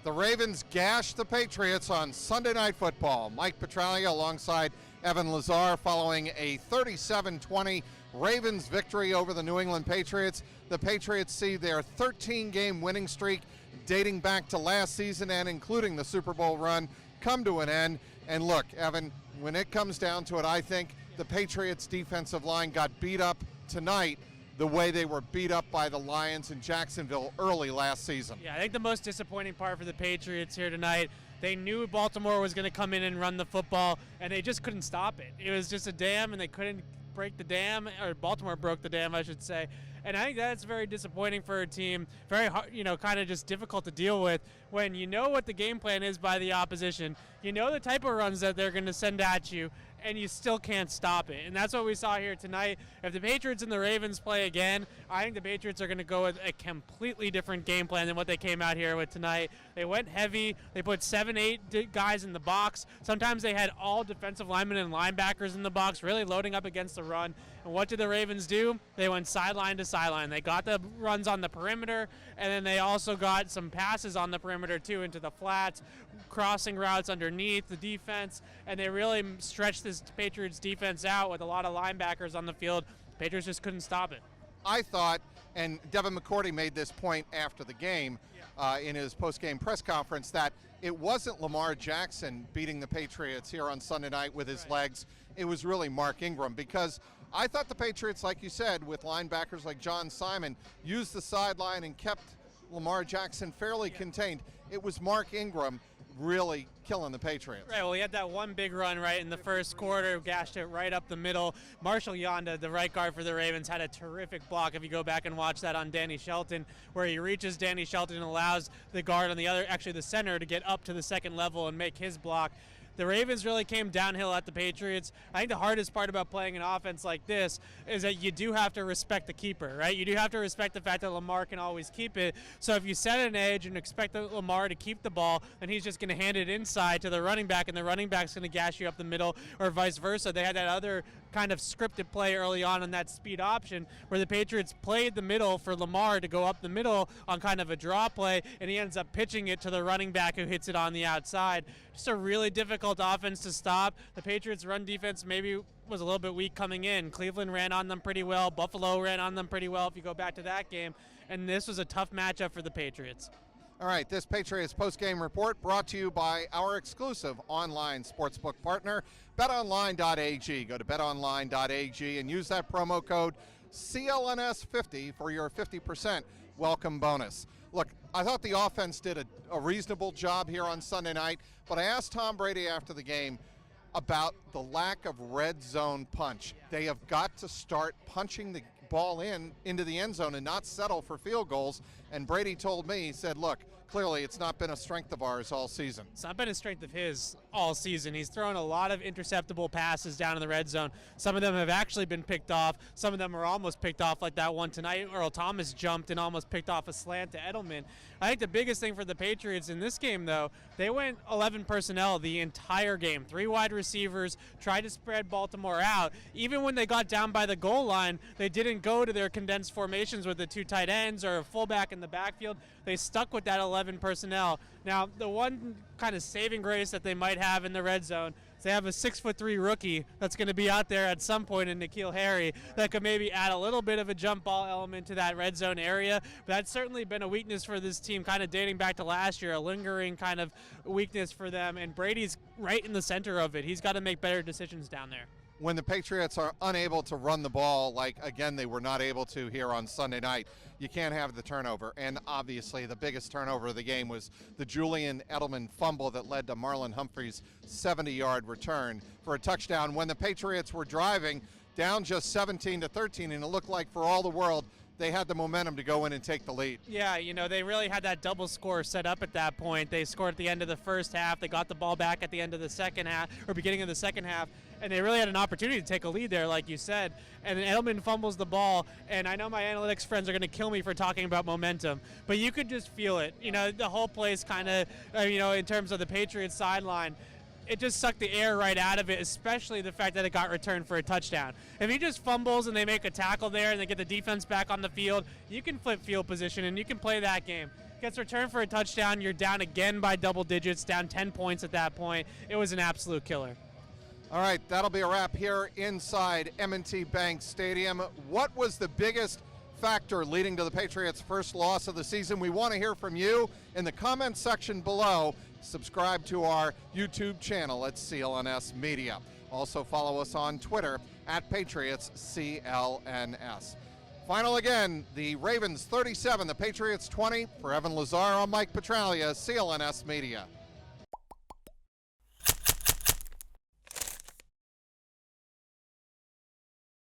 The Ravens gashed the Patriots on Sunday Night Football. Mike Petraglia alongside Evan Lazar following a 37-20 Ravens victory over the New England Patriots. The Patriots see their 13-game winning streak dating back to last season and including the Super Bowl run come to an end. And look, Evan, when it comes down to it, I think the Patriots defensive line got beat up tonight the way they were beat up by the Lions in Jacksonville early last season. Yeah, I think the most disappointing part for the Patriots here tonight, they knew Baltimore was going to come in and run the football, and they just couldn't stop it. It was just a dam, and they couldn't break the dam, or Baltimore broke the dam, I should say. And I think that's very disappointing for a team, very hard, kind of just difficult to deal with when you know what the game plan is by the opposition, you know the type of runs that they're going to send at you, and you still can't stop it. And that's what we saw here tonight. If the Patriots and the Ravens play again, I think the Patriots are going to go with a completely different game plan than what they came out here with tonight. They went heavy. They put 7-8 guys in the box. Sometimes they had all defensive linemen and linebackers in the box, really loading up against the run. And what did the Ravens do? They went sideline to sideline. They got the runs on the perimeter, and then they also got some passes on the perimeter too into the flats, crossing routes underneath the defense, and they really stretched this Patriots defense out with a lot of linebackers on the field. Patriots just couldn't stop it. I thought, and Devin McCourty made this point after the game in his post-game press conference, that it wasn't Lamar Jackson beating the Patriots here on Sunday night with his legs. It was really Mark Ingram, because I thought the Patriots, like you said, with linebackers like John Simon, used the sideline and kept Lamar Jackson fairly contained. It was Mark Ingram really killing the Patriots. Right, well, he had that one big run right in the first quarter, gashed it right up the middle. Marshall Yonda, the right guard for the Ravens, had a terrific block. If you go back and watch that on Danny Shelton, where he reaches Danny Shelton and allows the guard on the other, actually the center, to get up to the second level and make his block. The Ravens really came downhill at the Patriots. I think the hardest part about playing an offense like this is that you do have to respect the keeper, right? You do have to respect the fact that Lamar can always keep it. So if you set an edge and expect Lamar to keep the ball, then he's just going to hand it inside to the running back, and the running back's going to gash you up the middle, or vice versa. They had that other kind of scripted play early on that speed option where the Patriots played the middle for Lamar to go up the middle on kind of a draw play, and he ends up pitching it to the running back who hits it on the outside. Just a really difficult offense to stop. The Patriots' run defense maybe was a little bit weak coming in. Cleveland ran on them pretty well. Buffalo ran on them pretty well if you go back to that game. And this was a tough matchup for the Patriots. All right, this Patriots post-game report brought to you by our exclusive online sportsbook partner, betonline.ag. Go to betonline.ag and use that promo code CLNS50 for your 50% welcome bonus. Look, I thought the offense did a reasonable job here on Sunday night, but I asked Tom Brady after the game about the lack of red zone punch. They have got to start punching the ball into the end zone and not settle for field goals. And Brady told me, he said, look, clearly it's not been a strength of ours all season. It's not been a strength of his all season. He's thrown a lot of interceptable passes down in the red zone. Some of them have actually been picked off. Some of them are almost picked off, like that one tonight. Earl Thomas jumped and almost picked off a slant to Edelman. I think the biggest thing for the Patriots in this game, though, they went 11 personnel the entire game. 3 wide receivers, tried to spread Baltimore out. Even when they got down by the goal line, they didn't go to their condensed formations with the 2 tight ends or a fullback in the backfield. They stuck with that 11 personnel. Now, the one kind of saving grace that they might have in the red zone is they have a 6'3" rookie that's going to be out there at some point in N'Keal Harry that could maybe add a little bit of a jump ball element to that red zone area. But that's certainly been a weakness for this team, kind of dating back to last year, a lingering kind of weakness for them. And Brady's right in the center of it. He's got to make better decisions down there. When the Patriots are unable to run the ball, like, again, they were not able to here on Sunday night, you can't have the turnover. And obviously the biggest turnover of the game was the Julian Edelman fumble that led to Marlon Humphrey's 70-yard return for a touchdown when the Patriots were driving down just 17-13, and it looked like for all the world they had the momentum to go in and take the lead. Yeah, they really had that double score set up at that point. They scored at the end of the first half. They got the ball back at the end of the second half, or beginning of the second half, and they really had an opportunity to take a lead there, like you said. And then Edelman fumbles the ball, and I know my analytics friends are going to kill me for talking about momentum, but you could just feel it. The whole place kind of, in terms of the Patriots sideline, it just sucked the air right out of it, especially the fact that it got returned for a touchdown. If he just fumbles and they make a tackle there and they get the defense back on the field, you can flip field position and you can play that game. Gets returned for a touchdown. You're down again by double digits, down 10 points at that point. It was an absolute killer. All right, that'll be a wrap here inside M&T Bank Stadium. What was the biggest factor leading to the Patriots' first loss of the season? We want to hear from you in the comments section below. Subscribe to our YouTube channel at CLNS Media. Also follow us on Twitter at Patriots CLNS. Final again, the Ravens 37, the Patriots 20. For Evan Lazar, I'm Mike Petralia, CLNS Media.